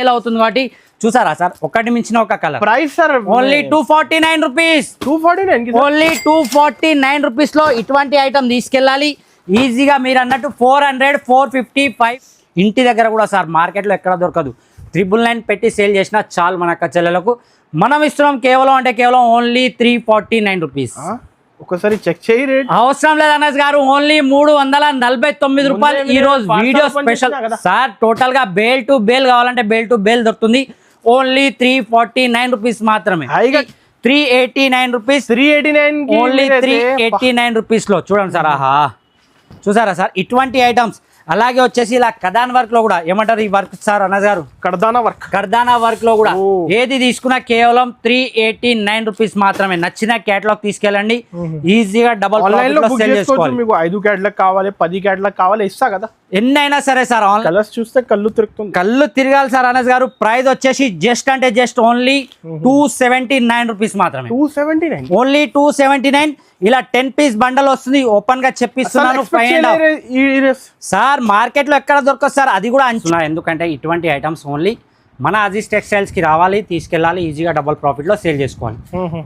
Sale అవుతుంది కాబట్టి చూసారా సార్, ఒకటి మించిన ఒక colour. Price sir only 249 rupees. 249 only 249 rupees లో ఇటువంటి ఐటమ్ తీసుకెళ్ళాలి ఈజీగా. మీరు అన్నట్టు 400, 455 ఇంటి దగ్గర కూడా సార్ మార్కెట్లో ఎక్కడ దొరకదు. 999 పెట్టి సేల్ చేసినా చాలు మన అక్క చెల్లెలకు. మనం ఇస్తున్నాం కేవలం అంటే కేవలం ఓన్లీ 349 రూపీస్. ఒకసారి చెక్ చేయి రేట్. అవసరం లేదు అనస్ గారు, ఓన్లీ 349 రూపాయలు. ఈ రోజు వీడియో స్పెషల్ సార్. టోటల్ గా బేల్ టు బేల్ కావాలంటే బేల్ టు బేల్ దొరుకుతుంది. ఓన్లీ 349 రూపీస్ మాత్రమే. 389 రూపీస్. 389 ఓన్లీ 389 రూపీస్ లో చూడండి సార్. ఆహా చూసారా సార్ ఇటువంటి ఐటమ్స్. అలాగే వచ్చేసి ఇలా కదాన్ వర్క్ లో కూడా ఏమంటారు ఈ వర్క్ సార్ అనస్ గారు? కర్దానా వర్క్ లో కూడా ఏది తీసుకున్నా కేవలం 389 రూపీస్ మాత్రమే. నచ్చిన కేటలాగ్ తీసుకెళ్ళండి ఈజీగా డబల్ సేల్ చేసుకోవాలి. మీకు 5 కేటలాగ్ కావాలి, 10 కేటలాగ్ కావాలి, ఇస్తా కదా. ఎన్ని అయినా సరే సార్. కలర్స్ చూస్తే కళ్ళు తిరుగుతుంది. కళ్ళు తిరగాలి సార్ అనస్ గారు. ప్రైస్ వచ్చేసి జస్ట్ అంటే జస్ట్ ఓన్లీ 279 రూపీస్ మాత్రమే. 279 ఓన్లీ 279. ఇలా 10 పీస్ బండల్ వస్తుంది. ఓపెన్ గా చెప్పిస్తున్నాను సార్. మార్కెట్ లో ఎక్కడ దొరకదు సార్, అది కూడా అంచున్నా. ఎందుకంటే ఇటువంటి ఐటమ్స్ ఓన్లీ మన అజీజ్ టెక్స్టైల్స్ కి రావాలి, తీసుకెళ్ళాలి, ఈజీగా డబుల్ ప్రాఫిట్ లో సేల్ చేసుకోవాలి.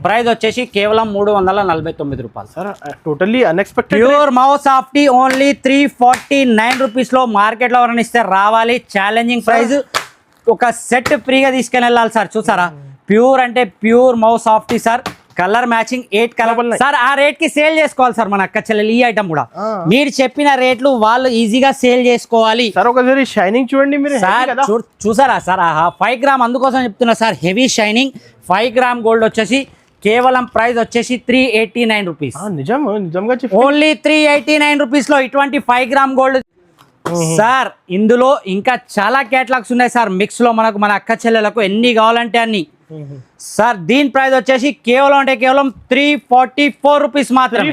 ప్రైస్ వచ్చేసి కేవలం 349 రూపాయలు sir. Totally unexpected. Pure mouse softy only 349 rupees లో మార్కెట్ లో ఎవరైనా ఇస్తే రావాలి. Challenging price. ఒక సెట్ ఫ్రీగా తీసుకెళ్ళి వెళ్ళాలి సార్. చూసారా ప్యూర్ అంటే pure mouse softy sir. Colour matching 8 colour sir. ఆ రేట్ కి సేల్ చేసుకోవాలి సార్ మన అక్క చెల్లెలు. ఈ ఐటమ్ కూడా మీరు చెప్పిన రేట్లు వాళ్ళు ఈజీగా సేల్ చేసుకోవాలి సార్. ఒకసారి షైనింగ్ చూడండి మీరు సార్. చూసారా సార్? ఆహా 5 గ్రామ్ అందుకోసం చెప్తున్నా sir. Heavy shining 5 gram gold వచ్చేసి కేవలం ప్రైస్ వచ్చేసి 389 రూపీస్. నిజంగా ఓన్లీ 389 రూపీస్ లో ఇటువంటి 5 గ్రామ్ గోల్డ్ సార్. ఇందులో ఇంకా చాలా కేటలాగ్స్ ఉన్నాయి సార్ మిక్స్ లో. మనకు మన అక్క చెల్లెలకు ఎన్ని కావాలంటే అన్ని సార్. దీని ప్రైస్ వచ్చేసి కేవలం అంటే కేవలం 344 రూపీస్ మాత్రమే.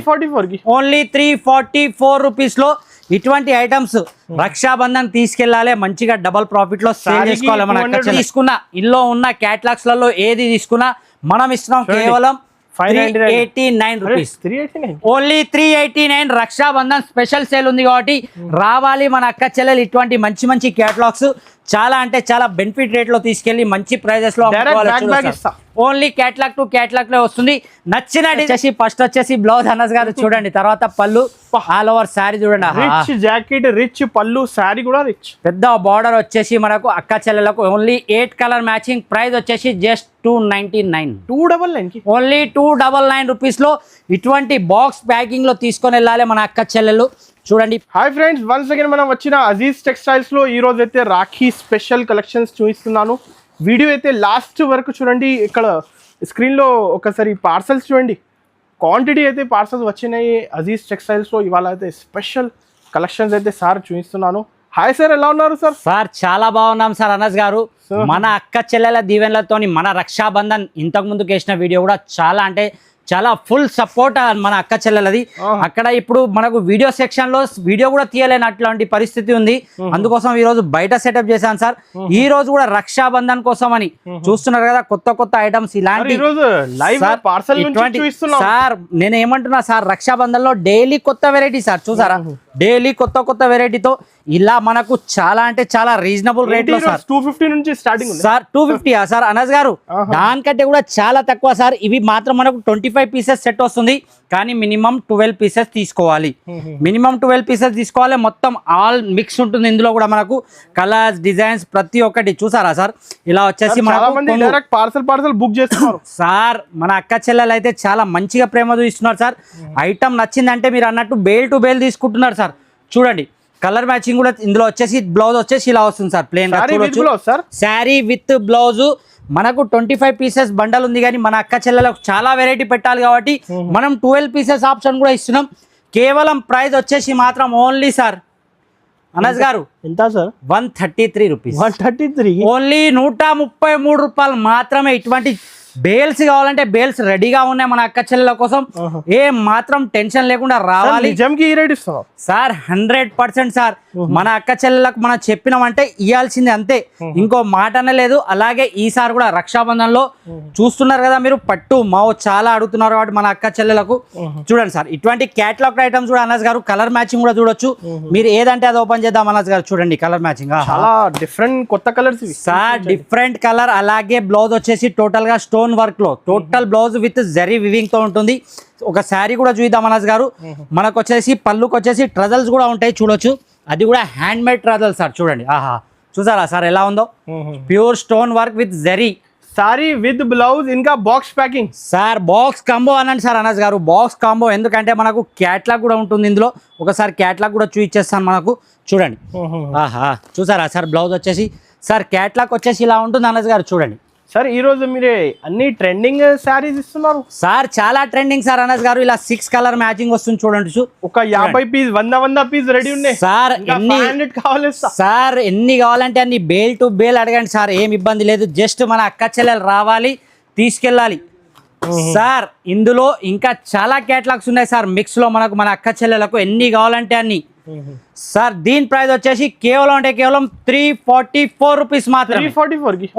ఓన్లీ 344 రూపీస్ లో ఇటువంటి ఐటమ్స్ రక్షాబంధన్ తీసుకెళ్లాలి, మంచిగా డబల్ ప్రాఫిట్ లో సేల్ చేసుకోవాలి. మన అక్క చెల్లెలు తీసుకున్న ఇల్లో ఉన్న కేటలాగ్స్ లలో ఏది తీసుకున్నా మనం ఇస్తున్నాం కేవలం 389 rupees. Only 389. Raksha Bandhan special sale ఉంది కాబట్టి రావాలి మన అక్క చెల్లెలు. ఇటువంటి మంచి మంచి కేటలాగ్స్ చాలా అంటే చాలా బెనిఫిట్ రేట్ లో తీసుకెళ్లి మంచి ప్రైజెస్ లో ఓన్లీ కేటలాగ్ టు కేటలాగ్ లో వస్తుంది. నచ్చిన వచ్చేసి ఫస్ట్ వచ్చేసి బ్లౌజ్ అనస్ గారు చూడండి, తర్వాత పళ్ళు ఆల్ ఓవర్ శారీ చూడండి. రిచ్ జాకెట్, రిచ్ పళ్ళు, శారీ కూడా రిచ్. పెద్ద బార్డర్ వచ్చేసి మనకు అక్క చెల్లెలకు ఓన్లీ 8 కలర్ మ్యాచింగ్. ప్రైస్ వచ్చేసి జస్ట్ 299. 299 ఓన్లీ 299 రూపీస్ లో ఇటువంటి బాక్స్ ప్యాకింగ్ లో తీసుకొని వెళ్ళాలి మన అక్క చెల్లెలు. చూడండి. హాయ్ ఫ్రెండ్స్, వన్స్ అగైన్ మనం వచ్చిన అజీజ్ టెక్స్టైల్స్ లో ఈ రోజు అయితే రాఖీ స్పెషల్ కలెక్షన్స్ చూపిస్తున్నాను. వీడియో అయితే లాస్ట్ వరకు చూడండి. ఇక్కడ స్క్రీన్ లో ఒకసారి పార్సల్స్ చూడండి. క్వాంటిటీ అయితే పార్సల్స్ వచ్చినాయి అజీజ్ టెక్స్టైల్స్ లో. ఇవాళ అయితే స్పెషల్ కలెక్షన్స్ అయితే సార్ చూపిస్తున్నాను. హాయ్ సార్, ఎలా ఉన్నారు సార్? సార్ చాలా బాగున్నాం సార్ అనస్ గారు. మన అక్క చెల్లెల దీవెనలతోని మన రక్షాబంధన్ ఇంతకు ముందుకు వేసిన వీడియో కూడా చాలా అంటే చాలా ఫుల్ సపోర్ట్ మన అక్క చెల్లెలది. అక్కడ ఇప్పుడు మనకు వీడియో సెక్షన్ లో వీడియో కూడా తీయలేని అట్లాంటి పరిస్థితి ఉంది. అందుకోసం ఈ రోజు బయట సెటప్ చేశాను సార్. ఈ రోజు కూడా రక్షాబంధన్ కోసం అని చూస్తున్నారు కదా కొత్త కొత్త ఐటమ్స్ ఇలాంటి సార్. నేను ఏమంటున్నా సార్, రక్షాబంధన్ లో డైలీ కొత్త వెరైటీ సార్. చూసారా డైలీ కొత్త కొత్త వెరైటీతో ఇలా మనకు చాలా అంటే చాలా రీజనబుల్ రేట్ లో సార్. 250 నుంచి స్టార్టింగ్ సార్. 250 సార్ అనస్ గారు? దానికంటే కూడా చాలా తక్కువ సార్. ఇవి మాత్రం మనకు 25 పీసెస్ సెట్ వస్తుంది, కానీ మినిమం 12 పీసెస్ తీసుకోవాలి. మినిమం 12 పీసెస్ తీసుకోవాలి. మొత్తం ఆల్ మిక్స్ ఉంటుంది ఇందులో కూడా. మనకు కలర్స్, డిజైన్స్ ప్రతి ఒక్కటి చూసారా సార్. ఇలా వచ్చేసి పార్సల్ బుక్ చేస్తున్నారు సార్. మన అక్క చెల్లెలు అయితే చాలా మంచిగా ప్రేమ చూపిస్తున్నారు సార్. ఐటమ్ నచ్చిందంటే మీరు అన్నట్టు బేల్ టు బేల్ తీసుకుంటున్నారు సార్. చూడండి కలర్ మ్యాచింగ్ కూడా ఇందులో వచ్చేసి బ్లౌజ్ వచ్చేసి ఇలా వస్తుంది sir. Plain sari with blouse. మనకు 25 పీసెస్ బండల్ ఉంది, కానీ మన అక్క చెల్లెలకు చాలా వెరైటీ పెట్టాలి కాబట్టి మనం 12 పీసెస్ ఆప్షన్ కూడా ఇస్తున్నాం. కేవలం ప్రైస్ వచ్చేసి మాత్రం ఓన్లీ సార్ అనస్ గారు ఎంత సార్? 133 రూపీస్. 133 ఓన్లీ 133 రూపాయలు మాత్రమే. ఇటువంటి బేల్స్ కావాలంటే బేల్స్ రెడీగా ఉన్నాయి మన అక్క చెల్లెల కోసం. ఏ మాత్రం టెన్షన్ లేకుండా రావాలి. నిజంకి ఈ రేట్ ఇస్తావా సార్? 100% సార్. మన అక్క చెల్లెలకు మనం చెప్పినామంటే ఇవ్వాల్సిందే, అంతే, ఇంకో మాట అనే లేదు. అలాగే ఈసారి కూడా రక్షాబంధన్ లో చూస్తున్నారు కదా మీరు, పట్టు మావు చాలా అడుగుతున్నారు కాబట్టి మన అక్క చెల్లెలకు చూడండి సార్, ఇటువంటి క్యాటలాగ్ ఐటమ్స్ కూడా అనస్ గారు కలర్ మ్యాచింగ్ కూడా చూడొచ్చు. మీరు ఏదంటే అది ఓపెన్ చేద్దాం అనస్ గారు. చూడండి కలర్ మ్యాచింగ్ చాలా డిఫరెంట్ కొత్త కలర్స్ సార్, డిఫరెంట్ కలర్. అలాగే బ్లౌజ్ వచ్చేసి టోటల్ గా స్టోన్ వర్క్ లో, total blouse with zari weaving తో ఉంటుంది. ఒక శారీ కూడా చూద్దాం అనస్ గారు. మనకు వచ్చేసి పళ్ళుకి వచ్చేసి ట్రజల్స్ కూడా ఉంటాయి, చూడొచ్చు. అది కూడా హ్యాండ్ మేడ్ ట్రజల్స్ సార్. చూడండి, ఆహా, చూసారా సార్ ఎలా ఉందో? Pure stone work with zari saree with blouse, ఇంకా box packing sir. Box combo అనండి sir Anas garu, box combo. ఎందుకంటే మనకు క్యాట్లాగ్ కూడా ఉంటుంది ఇందులో. ఒకసారి క్యాట్లాగ్ కూడా చూపించేస్తాను మనకు. చూడండి, ఆహా, చూసారా సార్? బ్లౌజ్ వచ్చేసి సార్ క్యాట్లాగ్ వచ్చేసి ఇలా ఉంటుంది అనస్ గారు. చూడండి సార్, ఈ రోజు మీరు అన్ని ట్రెండింగ్ శారీస్ ఇస్తున్నారు సార్, చాలా ట్రెండింగ్ సార్ అనస్ గారు. ఇలా 6 కలర్ మ్యాచింగ్ వస్తుంది చూడండి. ఒక 50 పీస్ 100 పీస్ రెడీ ఉన్నాయి సార్. ఎన్ని కావాలి సార్? ఎన్ని కావాలంటే అన్ని, బేల్ టు బేల్ అడగండి సార్, ఏం ఇబ్బంది లేదు. జస్ట్ మన అక్క చెల్లెలు రావాలి, తీసుకెళ్ళాలి సార్. ఇందులో ఇంకా చాలా క్యాటలాగ్స్ ఉన్నాయి సార్ మిక్స్ లో మనకు. మన అక్క చెల్లెలకు ఎన్ని కావాలంటే అన్ని సార్. దీని ప్రైస్ వచ్చేసి కేవలం అంటే కేవలం 344 రూపీస్ మాత్రమే.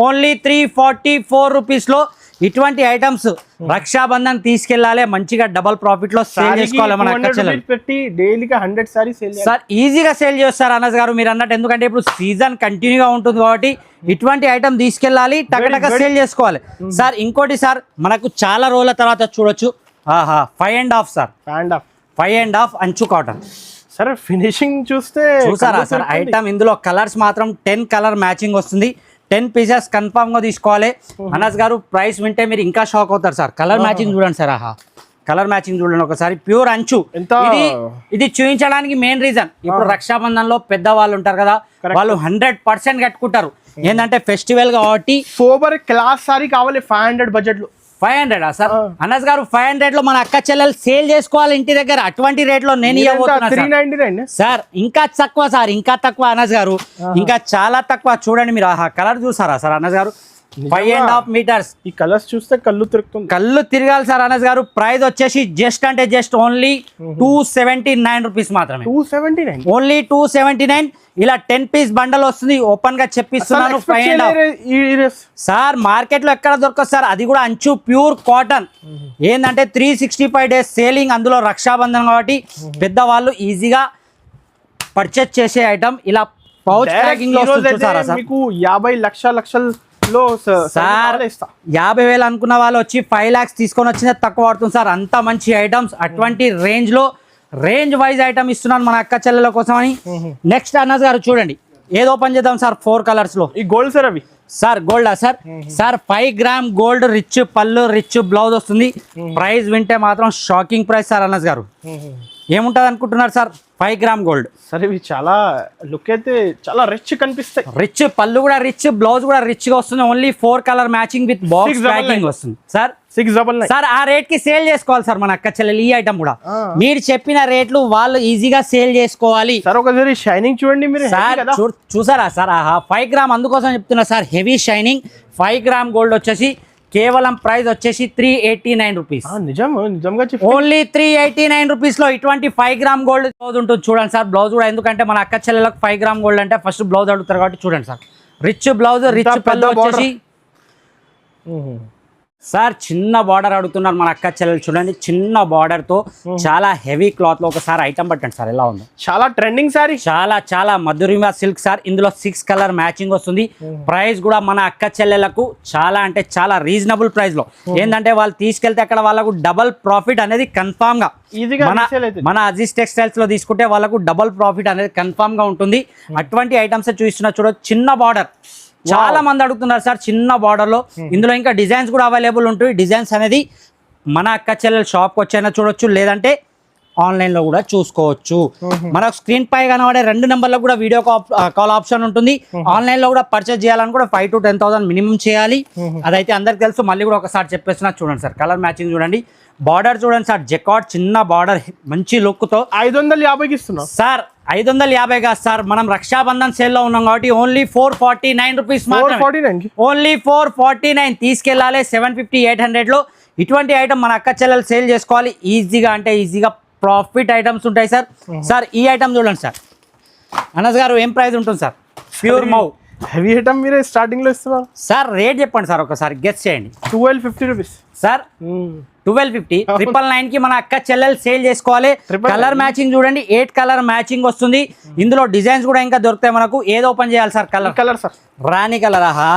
ఓన్లీ 344 రూపీస్ లో ఇటువంటి ఐటమ్స్ రక్షాబంధన్ తీసుకెళ్లాలి, మంచిగా డబల్ ప్రాఫిట్ లో సేల్ చేసుకోవాలి మన అక్క చెల్లెలు. పెట్టి డైలీగా 100 సారీస్ సార్ ఈజీగా సేల్ చేస్తారు అనస్ గారు మీరు అన్నట్టు. ఎందుకంటే ఇప్పుడు సీజన్ కంటిన్యూగా ఉంటుంది కాబట్టి ఇటువంటి ఐటమ్ తీసుకెళ్ళాలి, టకటక సేల్ చేసుకోవాలి సార్. ఇంకోటి సార్, మనకు చాలా రోజుల తర్వాత చూడొచ్చు, ఆహా, 5.5 సార్, 5.5 అంచు కాటన్. సరే ఫినిషింగ్ చూస్తే చూసారా సార్ ఐటమ్? ఇందులో కలర్స్ మాత్రం 10 కలర్ మ్యాచింగ్ వస్తుంది. 10 పీసెస్ కన్ఫామ్ గా తీసుకోవాలి అనస్ గారు. ప్రైస్ వింటే మీరు ఇంకా షాక్ అవుతారు సార్. కలర్ మ్యాచింగ్ చూడండి సార్, ఆహా, కలర్ మ్యాచింగ్ చూడండి ఒకసారి. ప్యూర్ అంచు. ఇది చూపించడానికి మెయిన్ రీజన్, ఇప్పుడు రక్షాబంధన్ లో పెద్ద వాళ్ళు ఉంటారు కదా, వాళ్ళు 100% కట్టుకుంటారు. ఏంటంటే ఫెస్టివల్ కాబట్టి సూపర్ క్లాస్ సారీ కావాలి 500 బడ్జెట్ లో. 500 సార్ అనస్ గారు? 500 లో మన అక్క చెల్లెలు సేల్ చేసుకోవాలి ఇంటి దగ్గర. అటువంటి రేట్ లో నేను ఇవ్వబోతున్నా సార్. ఇంకా తక్కువ సార్, ఇంకా తక్కువ అనస్ గారు, ఇంకా చాలా తక్కువ. చూడండి మీరు, ఆహా, కలర్ చూసారా సార్ అనస్ గారు? 5.5 మీటర్స్. ఈ కలర్స్ చూస్తే కళ్ళు తిరుగుతుంది, కళ్ళు తిరగాలి సార్ అనస్ గారు. ప్రైస్ వచ్చేసి జస్ట్ అంటే జస్ట్ ఓన్లీ 279 రూపీస్ మాత్రమే. 279, ఓన్లీ 279. ఇలా 10 పీస్ బండల్ వస్తుంది. ఓపెన్ గా చెప్పిస్తున్నాను. 5.5 సార్. మార్కెట్ లో ఎక్కడ దొరకదు సార్, అది కూడా అంచు ప్యూర్ కాటన్. ఏంటంటే 365 డేస్ సేలింగ్, అందులో రక్షాబంధన్ కాబట్టి పెద్దవాళ్ళు ఈజీగా పర్చేస్ చేసే ఐటమ్. ఇలా పౌచ్ ప్యాకింగ్ లో చూసారా సార్? మీకు 50 లక్షల్లో సార్ 50,000 అనుకున్న వాళ్ళు వచ్చి 5 lakhs తీసుకొని వచ్చినా తక్కువ పడుతుంది సార్. అంత మంచి ఐటమ్స్ అటువంటి రేంజ్ లో, రేంజ్ వైజ్ ఐటమ్ ఇస్తున్నాను మన అక్క చెల్లెల కోసం అని. నెక్స్ట్ అనస్ గారు చూడండి, ఏది ఓపెన్ చేద్దాం సార్? 4 కలర్స్ లో. ఈ గోల్డ్ సార్, అవి సార్ గోల్డా సార్? సార్ 5 గ్రామ్ గోల్డ్, రిచ్ పళ్ళు, రిచ్ బ్లౌజ్ వస్తుంది. ప్రైస్ వింటే మాత్రం షాకింగ్ ప్రైస్ సార్ అనస్ గారు. ఏముంటది అనుకుంటున్నారు సార్? 5 gram gold. సరే ఇవి చాలా లుక్ అయితే చాలా రిచ్ కనిపిస్తాయి. రిచ్ పళ్ళు కూడా రిచ్, బ్లౌజ్ కూడా రిచ్ గా వస్తుంది. Only 4 colour matching with box packing వస్తుంది సార్. 699 సార్. ఆ రేట్ కి సేల్ చేసుకోవాలి సార్ మన అక్క చెల్లెలు. ఈ ఐటమ్ కూడా మీరు చెప్పిన రేట్లు వాళ్ళు ఈజీగా సేల్ చేసుకోవాలి సార్. ఒకసారి షైనింగ్ చూడండి మీరు సార్. చూసారా సార్? ఆహా, 5 గ్రామ్ అందుకోసం చెప్తున్నా sir, heavy shining. 5 gram gold వచ్చేసి కేవలం ప్రైస్ వచ్చేసి 389 రూపీస్. నిజంగా ఓన్లీ 389 రూపీస్ లో ఇటువంటి 5 గ్రామ్ గోల్డ్ బ్లౌజ్ ఉంటుంది. చూడండి సార్ బ్లౌజ్ కూడా, ఎందుకంటే మన అక్క చెల్లెలకు 5 గ్రామ్ గోల్డ్ అంటే ఫస్ట్ బ్లౌజ్ అడుగుతారు కాబట్టి చూడండి సార్. రిచ్ బ్లౌజ్, రిచ్ పళ్ళు వచ్చేసి సార్. చిన్న బార్డర్ అడుగుతున్నారు మన అక్క చెల్లెలు. చూడండి చిన్న బార్డర్ తో చాలా హెవీ క్లాత్ లో. ఒకసారి ఐటమ్ పట్టండి సార్ ఎలా ఉందో. చాలా ట్రెండింగ్ సారీ, చాలా చాలా మధురిమ సిల్క్ సార్. ఇందులో 6 కలర్ మ్యాచింగ్ వస్తుంది. ప్రైస్ కూడా మన అక్క చెల్లెలకు చాలా అంటే చాలా రీజనబుల్ ప్రైస్ లో. ఏంటంటే వాళ్ళు తీసుకెళ్తే అక్కడ వాళ్ళకు డబల్ ప్రాఫిట్ అనేది కన్ఫామ్ గా, మన అజీజ్ టెక్స్టైల్స్ లో తీసుకుంటే వాళ్ళకు డబల్ ప్రాఫిట్ అనేది కన్ఫామ్ గా ఉంటుంది. అటువంటి ఐటమ్స్ చూస్తున్నా చూడ. చిన్న బార్డర్ చాలా మంది అడుగుతున్నారు సార్, చిన్న బార్డర్ లో. ఇందులో ఇంకా డిజైన్స్ కూడా అవైలబుల్ ఉంటాయి. డిజైన్స్ అనేది మన అక్క చెల్లెల షాప్కి వచ్చైనా చూడొచ్చు, లేదంటే ఆన్లైన్ లో కూడా చూసుకోవచ్చు. మనకు స్క్రీన్ పై కనబడే 2 నెంబర్లకు కూడా వీడియో కాల్ ఆప్షన్ ఉంటుంది. ఆన్లైన్ లో కూడా పర్చేస్ చేయాలని కూడా 5,000 to 10,000 మినిమం చేయాలి. అదైతే అందరికి తెలుసు. మళ్ళీ కూడా ఒకసారి చెప్పేస్తున్నా చూడండి సార్. కలర్ మ్యాచింగ్ చూడండి. బార్డర్ చూడండి సార్, జెకాట్ చిన్న బార్డర్ మంచి లుక్తో 550కి ఇస్తున్నాం సార్. 550 కాదు సార్, మనం రక్షాబంధన్ సేల్లో ఉన్నాం కాబట్టి ఓన్లీ 449 రూపీస్ మాత్రమే. 449 ఓన్లీ 449 తీసుకెళ్ళాలి. 750 800లో ఇటువంటి ఐటమ్ మన అక్క చెల్లెలు సేల్ చేసుకోవాలి. ఈజీగా అంటే ఈజీగా ప్రాఫిట్ ఐటమ్స్ ఉంటాయి సార్. సార్ ఈ ఐటమ్ చూడండి సార్, అనస్ గారు ఏం ప్రైస్ ఉంటుంది సార్? ప్యూర్ మౌ హెవీ ఐటమ్ మీరే స్టార్టింగ్ లో ఇస్తున్నారు సార్. రేట్ చెప్పండి సార్, ఒకసారి గెస్ చేయండి. 1250 రూపీస్ సార్. 1250 999 కి మన అక్క చెల్లెలు సేల్ చేసుకోవాలి. కలర్ మ్యాచింగ్ చూడండి, 8 కలర్ మ్యాచింగ్ వస్తుంది. ఇందులో డిజైన్స్ కూడా ఇంకా దొరుకుతాయి మనకు. ఏది ఓపెన్ చేయాలి సార్? కలర్ సార్, రాణి కలర్. ఆహా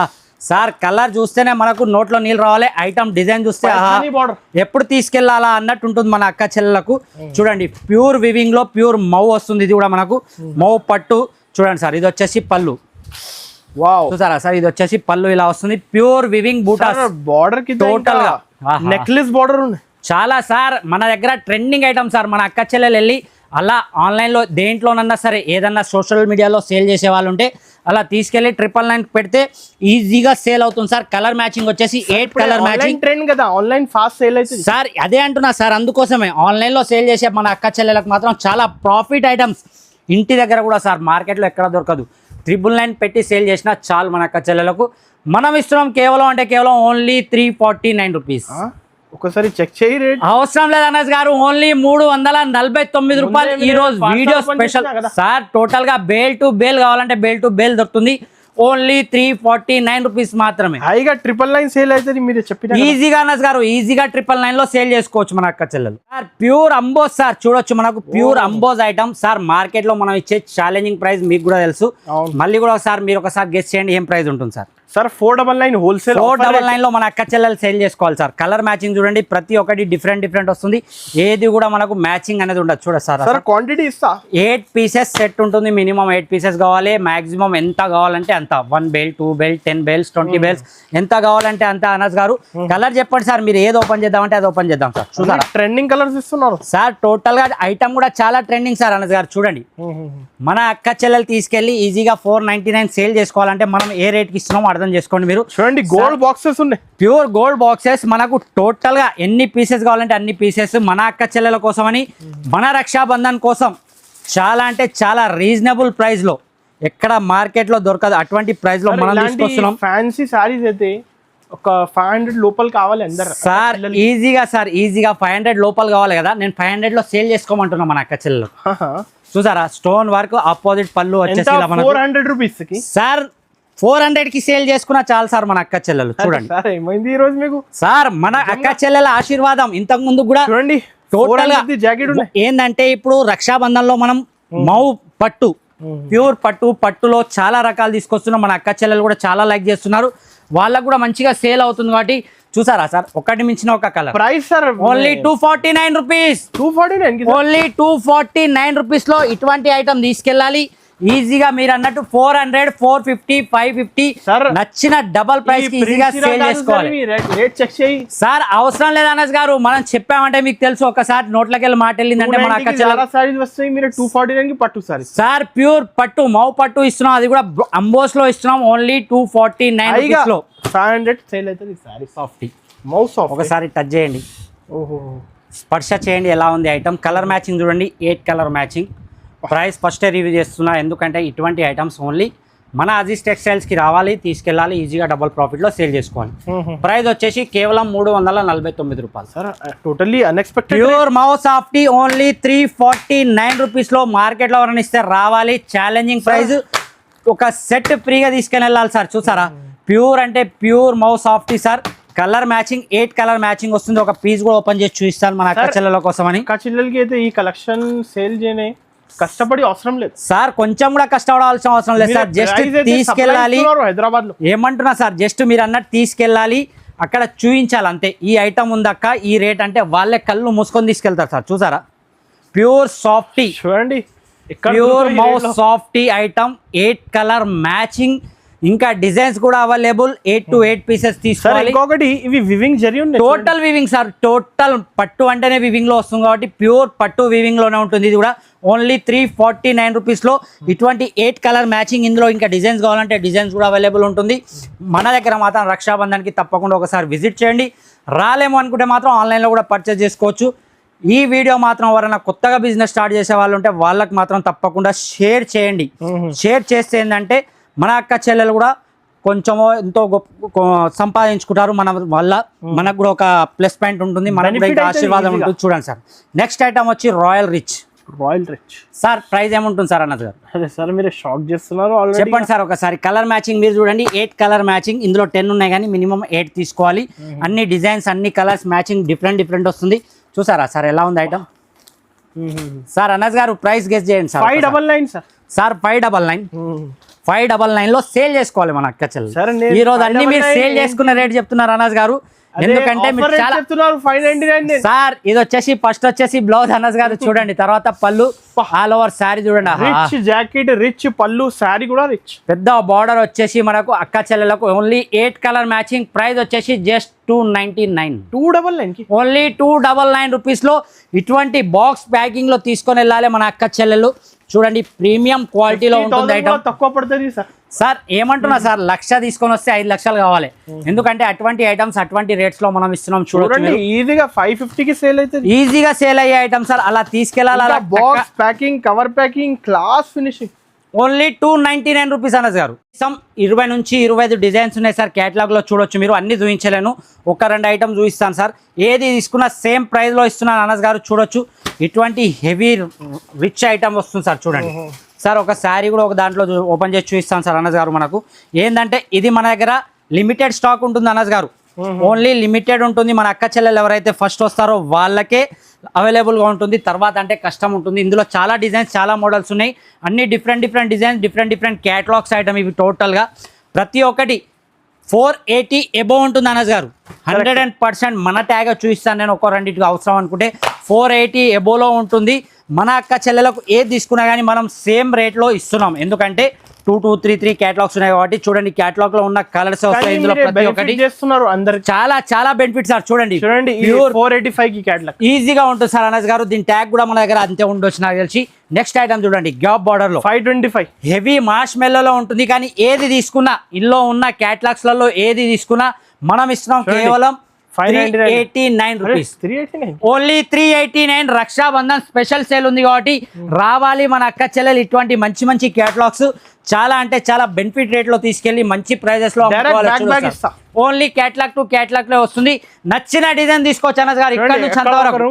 సార్, కలర్ చూస్తేనే మనకు నోట్లో నీళ్ళు రావాలి. ఐటమ్ డిజైన్ చూస్తే ఎప్పుడు తీసుకెళ్లాలా అన్నట్టు ఉంటుంది మన అక్క చెల్లెలకు. చూడండి ప్యూర్ వివింగ్ లో ప్యూర్ మౌ వస్తుంది. ఇది కూడా మనకు మౌ పట్టు చూడండి సార్. ఇది వచ్చేసి పళ్ళు. వావ్, చూసారా సార్, ఇది వచ్చేసి పళ్ళు ఇలా వస్తుంది. Pure weaving buttas. బార్డర్ కి టోటల్ గా నెక్లెస్ బార్డర్ ఉంది చాలా సార్. మన దగ్గర ట్రెండింగ్ ఐటమ్ సార్. మన అక్క చెల్లెలు వెళ్ళి అలా ఆన్లైన్లో దేంట్లోనన్నా సరే ఏదన్నా సోషల్ మీడియాలో సేల్ చేసే వాళ్ళు ఉంటే అలా తీసుకెళ్ళి 999 పెడితే ఈజీగా సేల్ అవుతుంది సార్. కలర్ మ్యాచింగ్ వచ్చేసి 8 కలర్ మ్యాచింగ్ ట్రెండ్ కదా, ఆన్లైన్ ఫాస్ట్ సేల్ అవుతుంది సార్. అదే అంటున్నా సార్, అందుకోసమే ఆన్లైన్లో సేల్ చేసే మన అక్క చెల్లెలకు మాత్రం చాలా ప్రాఫిట్ ఐటమ్స్. ఇంటి దగ్గర కూడా సార్ మార్కెట్లో ఎక్కడ దొరకదు. 999 పెట్టి సేల్ చేసినా చాలు మన అక్క చెల్లెలకు. మనం ఇస్తున్నాం కేవలం అంటే కేవలం ఓన్లీ 349 రూపీస్. ఒకసారి చెక్ చేయి రేట్. అవసరం లేదు అనస్ గారు, ఓన్లీ 349 రూపాయలు. ఈ రోజు వీడియో స్పెషల్ సార్. టోటల్ గా బేల్ టు బేల్ కావాలంటే బేల్ టు బేల్ దొరుకుతుంది. ఓన్లీ 349 రూపీస్ మాత్రమే. హైగా 999 సేల్ అవుతుంది మీరు చెప్పిన ఈజీగా అనస్ గారు, ఈజీగా 999 లో సేల్ చేసుకోవచ్చు మన అక్క చెల్లెలు. సార్ ప్యూర్ అంబోజ్ సార్, చూడొచ్చు మనకు ప్యూర్ అంబోజ్ ఐటమ్ సార్. మార్కెట్ లో మనం ఇచ్చే ఛాలెంజింగ్ ప్రైస్ మీకు కూడా తెలుసు. మళ్ళీ కూడా ఒకసారి మీరు ఒకసారి గెస్ చేయండి ఏం ప్రైస్ ఉంటుంది సార్. Sir 499 wholesale. 499 లో మన అక్క చెల్లెలు సేల్ చేసుకోవాలి సార్. కలర్ మ్యాచింగ్ చూడండి, ప్రతి ఒక్కటి డిఫరెంట్ వస్తుంది. ఏది కూడా మనకు మ్యాచింగ్ అనేది ఉండదు. చూడ సార్, క్వాంటిటీ ఇస్తా 8 పీసెస్ సెట్ ఉంటుంది. మినిమం 8 పీసెస్ కావాలి. మాక్సిమం ఎంత కావాలంటే అంత. 1 బేల్ 2 బేల్ 10 బేల్స్ 20 బేల్స్ ఎంత కావాలంటే అంత. అనస్ గారు కలర్ చెప్పండి సార్, మీరు ఏది ఓపెన్ చేద్దామంటే అది ఓపెన్ చేద్దాం సార్. చూసారా ట్రెండింగ్ కలర్స్ ఇస్తున్నారు సార్. టోటల్ గా ఐటమ్ కూడా చాలా ట్రెండింగ్ సార్. అనస్ గారు చూడండి, మన అక్క చెల్లెలు తీసుకెళ్లి ఈజీగా 499 సేల్ చేసుకోవాలంటే మనం ఏ రేట్ కి ఇస్తున్నామో అర్థం చేసుకోండి మీరు. చూడండి గోల్డ్ బాక్సెస్ ఉన్నాయి, ప్యూర్ గోల్డ్ బాక్సెస్. మనకు టోటల్ గా ఎన్ని పీసెస్ కావాలంటే అన్ని పీసెస్ మన అక్క చెల్లెల కోసం అని, మన రక్షాబంధన్ కోసం చాలా అంటే చాలా రీజనబుల్ ప్రైస్ లో, ఎక్కడ మార్కెట్ లో దొరకదు అటువంటి ప్రైస్ లో మనం తీసుకొస్తున్నాం. ఫ్యాన్సీ సారీస్ అయితే ఒక 500 లోపల కావాలి అందరు సార్. ఈజీగా సార్, ఈజీగా 500 లోపల కావాలి కదా. నేను 500 లో సేల్ చేసుకోమంటున్నా మన అక్క చెల్లెలు. చూసారా స్టోన్ వర్క్, ఆపోజిట్ పళ్ళు వచ్చేసి 400 రూపీస్ కి సార్. 400 కి సేల్ చేసుకున్నా చాలు సార్ మన అక్క చెల్లెలు. చూడండి సార్ ఏమైంది ఈ రోజు మీకు సార్, మన అక్క చెల్లెల ఆశీర్వాదం. ఇంతకు ముందు కూడా చూడండి టోటల్ గా ఏంటంటే ఇప్పుడు రక్షాబంధన్ లో మనం మౌ పట్టు, ప్యూర్ పట్టులో చాలా రకాలు తీసుకొస్తున్నాం. మన అక్క చెల్లెలు కూడా చాలా లైక్ చేస్తున్నారు. వాళ్ళకు కూడా మంచిగా సేల్ అవుతుంది కాబట్టి చూసారా సార్, ఒకటి మించిన ఒక colour. Price sir only 249 rupees. 249 only 249 rupees లో ఇటువంటి ఐటమ్ తీసుకెళ్ళాలి. ఈజీగా మీరు అన్నట్టు 400 450 550 నచ్చిన డబల్ ప్రైస్ కి ఈజీగా సేల్ చేసుకోవాలి సార్. అవసరం లేదు అనస్ గారు, మనం చెప్పామంటే మీకు తెలుసు. ఒకసారి నోట్లకి వెళ్ళి మాట వెళ్ళిందంటే మన అక్క చెల్లెలు 249 కి పట్టు సార్. ప్యూర్ పట్టు మౌ పట్టు ఇస్తున్నాం, అది కూడా అంబోస్ లో ఇస్తున్నాం. ఓన్లీ 249 లో 500 సేల్ అవుతుంది. సాఫ్ట్ మౌ సాఫ్ట్. ఒకసారి టచ్ చేయండి, స్పర్శ చేయండి ఎలా ఉంది ఐటమ్. కలర్ మ్యాచింగ్ చూడండి, 8 కలర్ మ్యాచింగ్. ప్రైస్ ఫస్టే రివ్యూ చేస్తున్నా, ఎందుకంటే ఇటువంటి ఐటమ్స్ ఓన్లీ మన అజీజ్ టెక్స్టైల్స్కి రావాలి, తీసుకెళ్ళాలి, ఈజీగా డబుల్ ప్రాఫిట్లో సేల్ చేసుకోవాలి. ప్రైస్ వచ్చేసి కేవలం 349 రూపాయలు సార్. Totally unexpected. ప్యూర్ మౌ సాఫ్టీ ఓన్లీ 349 రూపీస్లో. మార్కెట్లో ఎవరైనా ఇస్తే రావాలి. Challenging price. ఒక సెట్ ఫ్రీగా తీసుకెళ్ళి వెళ్ళాలి సార్. చూసారా ప్యూర్ అంటే ప్యూర్ మౌ softy sir. Colour matching 8 colour matching వస్తుంది. ఒక పీస్ కూడా ఓపెన్ చేసి చూపిస్తాను మన అక్క చెల్లెల కోసం అని. అక్క చెల్లెలకి అయితే ఈ కలెక్షన్ సేల్ చేయనే కష్టపడి అవసరం లేదు సార్. కొంచెం కూడా కష్టపడాల్సిన అవసరం లేదు సార్. జస్ట్ తీసుకెళ్ళాలి. హైదరాబాద్ లో ఏమంటున్నా సార్, జస్ట్ మీరు అన్నట్టు తీసుకెళ్ళాలి, అక్కడ చూపించాలి అంతే. ఈ ఐటమ్ ఉందక్క, ఈ రేట్ అంటే వాళ్ళే కళ్ళు మూసుకొని తీసుకెళ్తారు సార్. చూసారా ప్యూర్ సాఫ్టీ చూడండి, ప్యూర్ మౌ సాఫ్టీ ఐటమ్ 8 కలర్ మ్యాచింగ్. ఇంకా డిజైన్స్ కూడా అవైలబుల్ 8 to 8 పీసెస్ సార్ తీసుకోవాలి. ఇంకొకటి ఇవి వివింగ్ జరి ఉన్నాయి. టోటల్ వివింగ్ సార్, టోటల్ పట్టు అంటేనే వివింగ్ లో వస్తుంది కాబట్టి ప్యూర్ పట్టు వివింగ్ లోనే ఉంటుంది. ఇది కూడా ఓన్లీ 349 రూపీస్లో ఇటువంటి 8 కలర్ మ్యాచింగ్. ఇందులో ఇంకా డిజైన్స్ కావాలంటే డిజైన్స్ కూడా అవైలబుల్ ఉంటుంది. మన దగ్గర మాత్రం రక్షాబంధన్కి తప్పకుండా ఒకసారి విజిట్ చేయండి. రాలేము అనుకుంటే మాత్రం ఆన్లైన్లో కూడా పర్చేస్ చేసుకోవచ్చు. ఈ వీడియో మాత్రం ఎవరైనా కొత్తగా బిజినెస్ స్టార్ట్ చేసే వాళ్ళు ఉంటే వాళ్ళకి మాత్రం తప్పకుండా షేర్ చేయండి. షేర్ చేస్తే ఏంటంటే మన అక్క చెల్లెలు కూడా కొంచెం ఎంతో గొప్ప సంపాదించుకుంటారు మన వల్ల. మనకు కూడా ఒక ప్లస్ పాయింట్ ఉంటుంది, మనకు కూడా ఇంకా ఆశీర్వాదం ఉంటుంది. చూడండి సార్, నెక్స్ట్ ఐటమ్ వచ్చి రాయల్ రిచ్. సార్ ప్రైస్ ఏముంటుంది సార్ అన్నది గారు? అదే సార్ మీరు షాక్ చేస్తున్నారు. చెప్పండి సార్ ఒకసారి. కలర్ మ్యాచింగ్ మీరు చూడండి, 8 కలర్ మ్యాచింగ్. ఇందులో 10 ఉన్నాయి కానీ మినిమం 8 తీసుకోవాలి. అన్ని డిజైన్స్ అన్ని కలర్స్ మ్యాచింగ్ డిఫరెంట్ వస్తుంది. చూసారా సార్ ఎలా ఉంది ఐటమ్? సార్ అనస్ గారు ప్రైస్ గెస్ చేయండి సార్. 599 సార్. సార్ 599 లో సేల్ చేసుకోవాలి మన అక్క చెల్లెలు. ఈ రోజు అన్ని మీరు సేల్ చేసుకున్న రేట్ చెప్తున్నారు అనస్ గారు. ఎందుకంటే మీరు చాలా 599 సార్. ఇది వచ్చేసి ఫస్ట్ వచ్చేసి బ్లౌజ్ అనస్ గారు చూడండి, తర్వాత పళ్ళు ఆల్ ఓవర్ శారీ చూడండి. రిచ్ జాకెట్, రిచ్ పళ్ళు, శారీ కూడా రిచ్. పెద్ద బార్డర్ వచ్చేసి మనకు అక్క చెల్లెలకు ఓన్లీ 8 కలర్ మ్యాచింగ్. ప్రైస్ వచ్చేసి జస్ట్ 299. 299 ఓన్లీ 299 రూపీస్లో ఇటువంటి బాక్స్ ప్యాకింగ్ లో తీసుకొని వెళ్ళాలి మన అక్క చెల్లెలు. చూడండి ప్రీమియం క్వాలిటీలో ఉంటుంది ఐటమ్. తక్కువ పడుతుంది సార్. సార్ ఏమంటున్నా సార్, 1,00,000 తీసుకొని వస్తే 5 లక్షలు కావాలి. ఎందుకంటే అటువంటి ఐటమ్స్ అటువంటి రేట్స్ లో మనం ఇస్తున్నాం. చూడండి ఈజీగా 550కి సేల్ అవుతుంది. ఈజీగా సేల్ అయ్యే ఐటమ్ సార్. అలా తీసుకెళ్ళాలి. Box packing, cover packing, class finishing. Only 299 rupees Anas గారు. 20 నుంచి 25 డిజైన్స్ ఉన్నాయి సార్. కేటలాగ్ లో చూడొచ్చు మీరు. అన్ని చూపించలేను, ఒక 2 ఐటమ్ చూపిస్తాను సార్. ఏది తీసుకున్నా సేమ్ ప్రైస్ లో ఇస్తున్నాను అనస్ గారు. చూడొచ్చు ఇటువంటి హెవీ రిచ్ ఐటమ్ వస్తుంది సార్. చూడండి సార్, ఒక శారీ కూడా ఒక దాంట్లో ఓపెన్ చేసి చూపిస్తాను సార్ అనస్ గారు. మనకు ఏంటంటే ఇది మన దగ్గర లిమిటెడ్ స్టాక్ ఉంటుంది అనస్ గారు. ఓన్లీ లిమిటెడ్ ఉంటుంది. మన అక్క చెల్లెలు ఎవరైతే ఫస్ట్ వస్తారో వాళ్ళకే అవైలబుల్గా ఉంటుంది. తర్వాత అంటే కష్టం ఉంటుంది. ఇందులో చాలా డిజైన్స్, చాలా మోడల్స్ ఉన్నాయి. అన్ని different designs, different catalogues item ఇవి. టోటల్గా ప్రతి ఒక్కటి 480 ఎబో ఉంటుంది అనస్ గారు. 100% మన ట్యాగ్ చూపిస్తాను నేను. ఒక రెండింటికి అవసరం అనుకుంటే 480 ఎబోలో ఉంటుంది. మన అక్క చెల్లెలకు ఏది తీసుకున్నా కానీ మనం సేమ్ రేట్లో ఇస్తున్నాం. ఎందుకంటే 2, 2, 3 క్యాటలాగ్స్ ఉన్నాయి కాబట్టి. చూడండి క్యాటలాగ్ లో ఉన్న కలర్స్ వస్తాయి. ఇందులో ప్రతి ఒక్కటి చేస్తున్నారు అందరు. చాలా బెనిఫిట్స్ సార్. చూడండి 485 కి క్యాటలాగ్ ఈజీగా ఉంటుంది సార్ అనస్ గారు. దీని ట్యాగ్ కూడా మన దగ్గర అంతే ఉండొచ్చు నాకు తెలిసి. నెక్స్ట్ ఐటమ్ చూడండి, గ్యాప్ బార్డర్ లో 525 హెవీ మాష్ మెల్లలో ఉంటుంది. కానీ ఏది తీసుకున్నా ఇందులో ఉన్న క్యాటలాగ్స్ లలో ఏది తీసుకున్నా మనం ఇస్తున్నాం కేవలం 389 rupees. Only 389. Raksha Bandhan special sale ఉంది కాబట్టి రావాలి మన అక్క చెల్లెలు. ఇటువంటి మంచి క్యాటలాగ్స్ చాలా అంటే చాలా బెనిఫిట్ రేట్ లో తీసుకెళ్లి మంచి ప్రైజెస్ లో ఓన్లీ క్యాటలాగ్ టు క్యాటలాగ్ లో వస్తుంది. నచ్చిన డిజైన్ తీసుకోవచ్చు అనస్ గారు. ఇక్కడ నుంచి అంతవరకు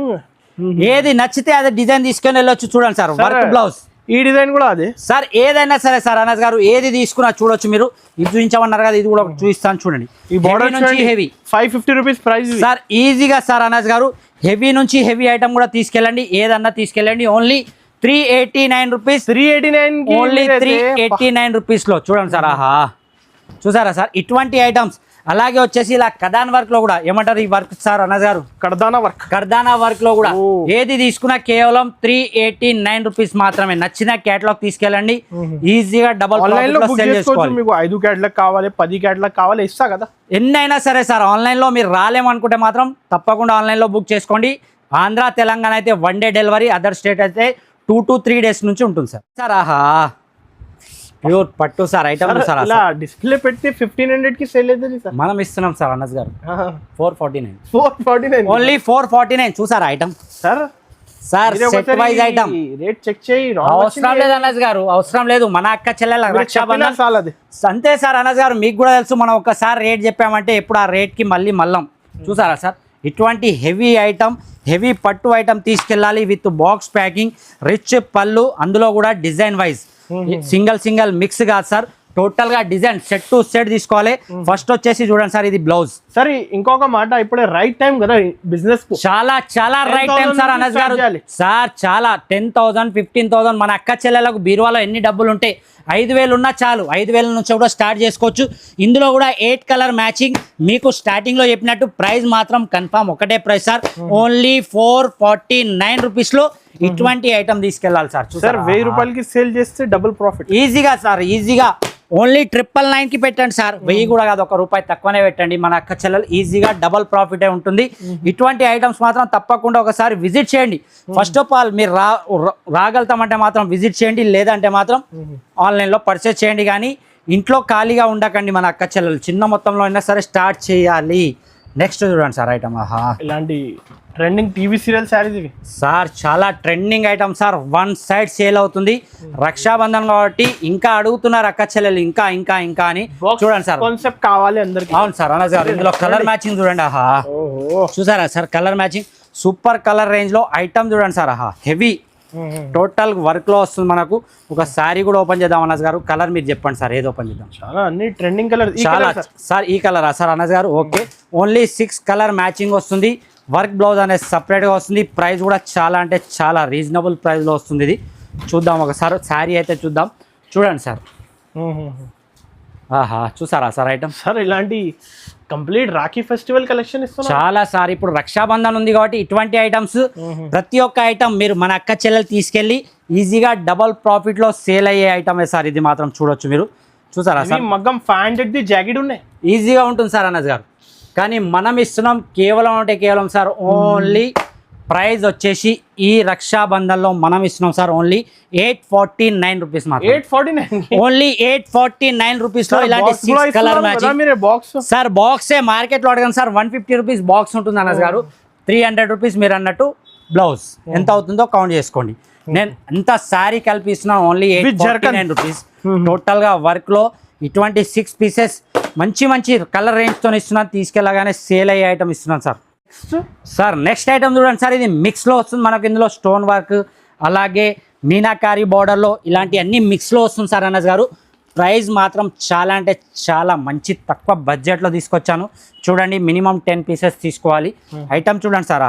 ఏది నచ్చితే అదే డిజైన్ తీసుకొని వెళ్ళొచ్చు. చూడండి సార్, వర్క్ బ్లౌజ్ ఈ డిజైన్ కూడా అదే సార్. ఏదైనా సరే సార్ అనస్ గారు, ఏది తీసుకున్నా చూడొచ్చు మీరు. ఇది చూపించమన్నారు కదా, ఇది కూడా చూపిస్తాను చూడండి. ఈ బార్డర్ నుంచి హెవీ 550 రూపీస్ ప్రైస్ సార్. ఈజీగా సార్ అనస్ గారు హెవీ నుంచి హెవీ ఐటమ్ కూడా తీసుకెళ్ళండి, ఏదన్నా తీసుకెళ్ళండి. Only 389 rupees. 389 ఓన్లీ 389 రూపీస్ లో చూడండి సార్. ఆహా చూసారా సార్ ఇటువంటి ఐటమ్స్. అలాగే వచ్చేసి ఇలా కడాన్ వర్క్ లో కూడా ఏమంటారు ఈ వర్క్ సార్ అనస్ గారు? కర్దానా వర్క్ లో కూడా ఏది తీసుకున్నా కేవలం 389 రూపీస్ మాత్రమే. నచ్చిన కేటలాగ్ తీసుకెళ్ళండి, ఈజీగా డబల్ సేల్ చేసుకోవాలి. మీకు 5 కేటలాగ్ కావాలి, 10 కేటలాగ్ కావాలి, ఇస్తా కదా. ఎన్ని అయినా సరే సార్. ఆన్లైన్ లో మీరు రాలేమనుకుంటే మాత్రం తప్పకుండా ఆన్లైన్ లో బుక్ చేసుకోండి. ఆంధ్ర తెలంగాణ అయితే 1 డే డెలివరీ, అదర్ స్టేట్ అయితే 2 to 3 డేస్ నుంచి ఉంటుంది సార్. సార్ ఆహా ప్యూర్ పట్టు సార్ ఐటమ్ సార్. ఇలా డిస్ప్లే పెడితే 1500 కి సేల్ అవుతుంది సార్. మనం ఇస్తున్నాం సార్ అనస్ గారు 449 ఓన్లీ 449. చూసారా item sir? Set wise item rate check చేయి. అవసరం లేదు అనస్ గారు, అవసరం లేదు. మన అక్క చెల్లెల రక్షాబంధన్ అంతే సార్ అనస్ గారు. మీకు కూడా తెలుసు, మనం ఒక్కసారి రేట్ చెప్పామంటే ఎప్పుడు ఆ రేట్ కి మళ్ళం. చూసారా సార్ ఇటువంటి హెవీ ఐటమ్, హెవీ పట్టు ఐటమ్ తీసుకెళ్ళాలి విత్ బాక్స్ ప్యాకింగ్, రిచ్ పళ్ళు. అందులో కూడా డిజైన్ వైజ్, సింగిల్ మిక్స్ కాదు సార్. టోటల్ గా డిజైన్ సెట్ టు సెట్ తీసుకోవాలి. ఫస్ట్ వచ్చేసి చూడండి సార్, ఇది బ్లౌజ్. సరే ఇంకొక మాట, ఇప్పుడే రైట్ టైం కదా బిజినెస్. చాలా రైట్ టైం సార్ అనస్ గారు. సార్ చాలా 10,000 15,000 మన అక్క చెల్లెలకు బీరువాలో ఎన్ని డబ్బులు ఉంటే 5,000 ఉన్నా చాలు. 5,000 నుంచి కూడా స్టార్ట్ చేసుకోవచ్చు. ఇందులో కూడా 8 కలర్ మ్యాచింగ్. మీకు స్టార్టింగ్ లో చెప్పినట్టు ప్రైస్ మాత్రం కన్ఫామ్ ఒకటే ప్రైస్ సార్. ఓన్లీ 449 రూపీస్ లో ఇటువంటి ఐటమ్ తీసుకెళ్ళాలి సార్. సార్ 1000 రూపాయలకి సేల్ చేస్తే డబుల్ ప్రాఫిట్ ఈజీగా సార్. ఈజీగా ఓన్లీ 999కి పెట్టండి సార్. 1000 కూడా కాదు, ₹1 తక్కువనే పెట్టండి. మన అక్క చెల్లెలు ఈజీగా డబల్ ప్రాఫిటే ఉంటుంది. ఇటువంటి ఐటమ్స్ మాత్రం తప్పకుండా ఒకసారి విజిట్ చేయండి. ఫస్ట్ ఆఫ్ ఆల్ మీరు రాగలుగుతామంటే మాత్రం విజిట్ చేయండి, లేదంటే మాత్రం ఆన్లైన్లో పర్చేస్ చేయండి. కానీ ఇంట్లో ఖాళీగా ఉండకండి. మన అక్క చెల్లెలు చిన్న మొత్తంలో అయినా సరే స్టార్ట్ చేయాలి. నెక్స్ట్ చూడండి సార్ ఐటమ్. ఇలాంటి ట్రెండింగ్ టీవీ సీరియల్ శారీస్ ఇవి సార్, చాలా trending item sir. One side sale అవుతుంది. రక్షాబంధన్ కాబట్టి ఇంకా అడుగుతున్నారు అక్క చెల్లెలు ఇంకా ఇంకా ఇంకా అని. చూడండి సార్, కాన్సెప్ట్ కావాలి అందరికి. అవును సార్, అనస్ గారు ఇందులో కలర్ మ్యాచింగ్ చూడండి. చూసారా sir, colour matching super colour range లో ఐటమ్ చూడండి సార్. హెవీ టోటల్ వర్క్ లో వస్తుంది మనకు. ఒక శారీ కూడా ఓపెన్ చేద్దాం అనస్ గారు. కలర్ మీరు చెప్పండి సార్, ఏది ఓపెన్ చేద్దాం? చాలా అన్ని ట్రెండింగ్ కలర్. చాలా సార్, ఈ కలరా సార్ అనస్ గారు? ఓకే, ఓన్లీ 6 కలర్ మ్యాచింగ్ వస్తుంది. వర్క్ బ్లౌజ్ అనేది సపరేట్గా వస్తుంది. ప్రైస్ కూడా చాలా అంటే చాలా రీజనబుల్ ప్రైస్లో వస్తుంది. ఇది చూద్దాం ఒకసారి, శారీ అయితే చూద్దాం. చూడండి సార్. చూసారా సార్ ఐటమ్? సార్ ఇలాంటి కంప్లీట్ రాఖీ ఫెస్టివల్ కలెక్షన్ ఇస్తున్నారు చాలా సార్. ఇప్పుడు రక్షాబంధన్ ఉంది కాబట్టి ఇటువంటి ఐటమ్స్ ప్రతి ఒక్క ఐటమ్ మీరు మన అక్క చెల్లెలు తీసుకెళ్ళి ఈజీగా డబల్ ప్రాఫిట్ లో సేల్ అయ్యే ఐటమే సార్. ఇది మాత్రం చూడొచ్చు మీరు. చూసారా సార్, మగ్గం 500 జాకెట్ ఉన్నాయి. ఈజీగా ఉంటుంది సార్ అనస్ గారు. కానీ మనం ఇస్తున్నాం కేవలం అంటే కేవలం సార్ ఓన్లీ ప్రైస్ వచ్చేసి ఈ రక్షాబంధన్లో మనం ఇస్తున్నాం సార్ ఓన్లీ 849 రూపీస్ మాత్రం. 849 ఓన్లీ 849 రూపీస్ లో ఇలాంటి 6 కలర్ మ్యాచింగ్ సార్. బాక్సే మార్కెట్ లో అడగండి సార్, 150 రూపీస్ బాక్స్ ఉంటుంది అనస్ గారు. 300 రూపీస్ మీరు అన్నట్టు బ్లౌజ్ ఎంత అవుతుందో కౌంట్ చేసుకోండి. నేను ఎంత శారీ కలిపి ఇస్తున్నాను ఓన్లీ 849 రూపీస్. టోటల్ గా వర్క్ లో ఇటువంటి 6 పీసెస్ మంచి మంచి కలర్ రేంజ్ తో ఇస్తున్నాను. తీసుకెళ్ళగానే సేల్ అయ్యే ఐటమ్ ఇస్తున్నాను సార్. సార్ నెక్స్ట్ ఐటమ్ చూడండి సార్. ఇది మిక్స్ లో వస్తుంది మనకు. ఇందులో స్టోన్ వర్క్ అలాగే మీనాకారి బార్డర్ లో ఇలాంటి అన్ని మిక్స్ లో వస్తుంది సార్ అనస్ గారు. ప్రైస్ మాత్రం చాలా అంటే చాలా మంచి తక్కువ బడ్జెట్ లో తీసుకొచ్చాను. చూడండి, మినిమం 10 పీసెస్ తీసుకోవాలి. ఐటమ్ చూడండి సార్.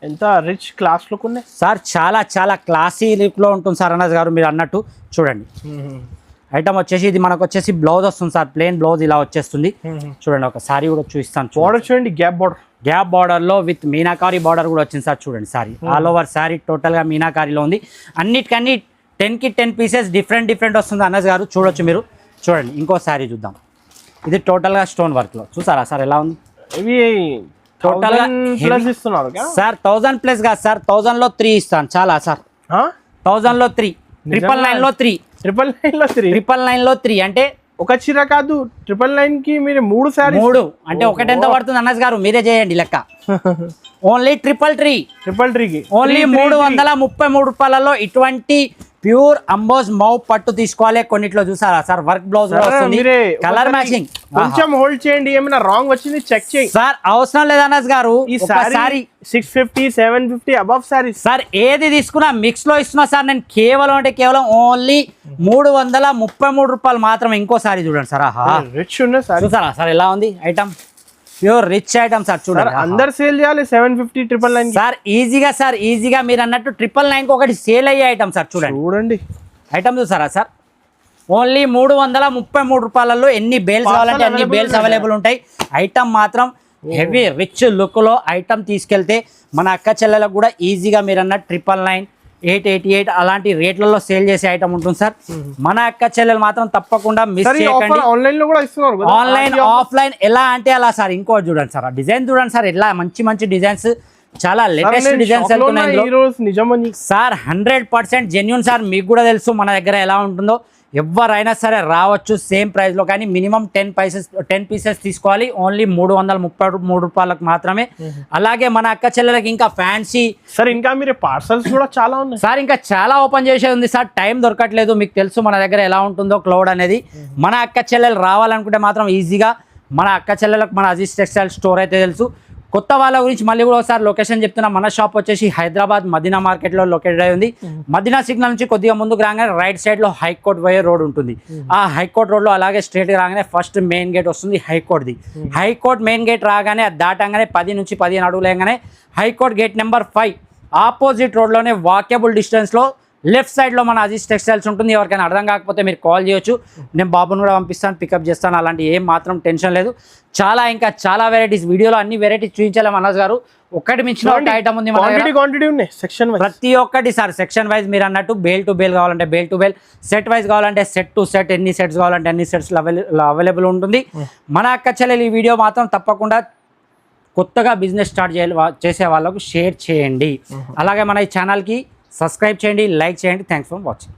ఎంత రిచ్ క్లాస్ లుక్ ఉంది సార్. చాలా చాలా క్లాసీ లుక్ లో ఉంటుంది సార్ అనస్ గారు మీరు అన్నట్టు. చూడండి ఐటమ్ వచ్చేసి ఇది మనకు వచ్చేసి బ్లౌజ్ వస్తుంది సార్. ప్లెయిన్ బ్లౌజ్ ఇలా వచ్చేస్తుంది. చూడండి ఒక సారీ కూడా చూపిస్తాను. బార్డర్ చూడండి, గ్యాప్ బార్డర్ లో విత్ మీనాకారి బార్డర్ కూడా వచ్చింది సార్. చూడండి sorry all over sorry total గా మీనాకారిలో ఉంది. అన్నిటికన్నీ 10కి 10 పీసెస్ డిఫరెంట్ వస్తుంది అనస్ గారు. చూడొచ్చు మీరు. చూడండి ఇంకో సారీ చూద్దాం. ఇది టోటల్ గా స్టోన్ వర్క్ లో. చూసారా సార్ ఎలా ఉంది? ఇవి టోటల్ గా ఇస్తున్నారు సార్. 1000 ప్లస్ కాదు సార్, 1000 లో 3 ఇస్తాను. చాలా సార్, 1000 లో 3, 999 లో 3, 999 లో 3 అంటే ఒక చీర కాదు. 999 కి మీరు 3 సారీ. 3 అంటే ఒకటి ఎంత పడుతుంది అనస్ గారు? మీరే చేయండి లెక్క. ఓన్లీ 333 కి ఓన్లీ 333 రూపాయలలో ఇటువంటి ప్యూర్ అంబోజ్ మౌ పట్టు తీసుకోవాలి. కొన్నిట్లో చూసారా సార్ వర్క్ బ్లౌజ్ వస్తుంది, కలర్ మ్యాచింగ్. కొంచెం హోల్డ్ చేయండి, ఏమైనా రాంగ్ వచ్చింది చెక్ చేయండి సార్. అవసరం లేదు అనస్ గారు. ఈ సారీ 650 750 అబవ్ సారీ సార్. ఏది తీసుకున్నా మిక్స్ లో ఇస్తున్నా సార్. నేను కేవలం అంటే కేవలం ఓన్లీ 333 రూపాయలు మాత్రమే. ఇంకో సారీ చూడండి సార్. రిచ్ ఉన్న సారీ చూసారా సార్ ఎలా ఉంది item? Pure rich item sir. చూడండి అందరు సేల్ చేయాలి. 750 999 సార్. ఈజీగా సార్, ఈజీగా మీరు అన్నట్టు 999 ఒకటి సేల్ అయ్యే ఐటమ్ సార్. చూడండి ఐటమ్ చూసారా సార్. ఓన్లీ 333 రూపాయలలో ఎన్ని బేల్స్ కావాలంటే అన్ని బేల్స్ అవైలబుల్ ఉంటాయి. ఐటమ్ మాత్రం హెవీ రిచ్ లుక్ లో ఐటమ్ తీసుకెళ్తే మన అక్క చెల్లెలకు కూడా ఈజీగా మీరు అన్నట్టు 999 888 అలాంటి రేట్లలో సేల్ చేసే ఐటమ్ ఉంటుంది సార్. మన అక్క చెల్లెలు మాత్రం తప్పకుండా మిస్ చేయకండి. ఆన్లైన్ లో కూడా ఇస్తున్నారు. ఆన్లైన్ ఆఫ్లైన్ ఎలా అంటే అలా సార్. ఇంకోటి చూడండి సార్, డిజైన్ చూడండి సార్. ఎలా మంచి డిజైన్స్, చాలా లేటెస్ట్ డిజైన్స్ వెళ్తున్నాయి సార్. 100% genuine sir. మీకు కూడా తెలుసు మన దగ్గర ఎలా ఉంటుందో. ఎవరైనా సరే రావచ్చు సేమ్ ప్రైస్ లో. కానీ మినిమం 10 పీసెస్ తీసుకోవాలి. ఓన్లీ 333 రూపాయలకు మాత్రమే. అలాగే మన అక్క చెల్లెలకి ఇంకా ఫ్యాన్సీ సార్. ఇంకా మీరు పార్సల్స్ కూడా చాలా ఉన్నాయి సార్. ఇంకా చాలా ఓపెన్ చేసేది ఉంది సార్. టైం దొరకట్లేదు. మీకు తెలుసు మన దగ్గర ఎలా ఉంటుందో క్లౌడ్ అనేది. మన అక్క చెల్లెలు రావాలనుకుంటే మాత్రం ఈజీగా మన అక్క చెల్లెలకు మన అజీజ్ టెక్స్టైల్ స్టోర్ అయితే తెలుసు. కొత్త వాళ్ళ గురించి మళ్ళీ కూడా ఒకసారి లొకేషన్ చెప్తున్నా. మన షాప్ వచ్చేసి హైదరాబాద్ మదీనా మార్కెట్లో లొకేటెడ్ అయి ఉంది. మదీనా సిగ్నల్ నుంచి కొద్దిగా ముందుకు రాగానే రైట్ సైడ్ లో హైకోర్ట్ పోయే రోడ్ ఉంటుంది. ఆ హైకోర్ట్ రోడ్ లో అలాగే స్ట్రేట్ రాగానే ఫస్ట్ మెయిన్ గేట్ వస్తుంది హైకోర్ట్ది. హైకోర్ట్ మెయిన్ గేట్ రాగానే అది దాటంగానే 10 నుంచి 15 అడుగులు వేయగానే హైకోర్ట్ గేట్ నెంబర్ 5 ఆపోజిట్ రోడ్లోనే వాకబుల్ డిస్టెన్స్లో లెఫ్ట్ సైడ్లో మన అజీజ్ టెక్స్టైల్స్ ఉంటుంది. ఎవరికైనా అర్థం కాకపోతే మీరు కాల్ చేయొచ్చు, నేను బాబుని కూడా పంపిస్తాను, పికప్ చేస్తాను. అలాంటి ఏం మాత్రం టెన్షన్ లేదు. ఇంకా చాలా వెరైటీస్, వీడియోలో అన్ని వెరైటీస్ చూపించాలి మనోజ్ గారు. ఒక్కటి మించిన ఒక ఐటమ్ ఉంది మన దగ్గర. క్వాంటిటీ ఉన్నాయి సెక్షన్ వైస్, ప్రతి ఒక్కటి సార్ సెక్షన్ వైజ్. మీరు అన్నట్టు బేల్ టు బేల్ కావాలంటే bale to bale, set wise కావాలంటే సెట్ టు సెట్, ఎన్ని సెట్స్ కావాలంటే అన్ని సెట్స్ అవైలబుల్ ఉంటుంది. మన అక్క చెల్లెలు ఈ వీడియో మాత్రం తప్పకుండా కొత్తగా బిజినెస్ స్టార్ట్ చేసే వాళ్ళకు షేర్ చేయండి. అలాగే మన ఈ ఛానల్కి సబ్స్క్రైబ్ చేయండి, లైక్ చేయండి. Thanks for watching.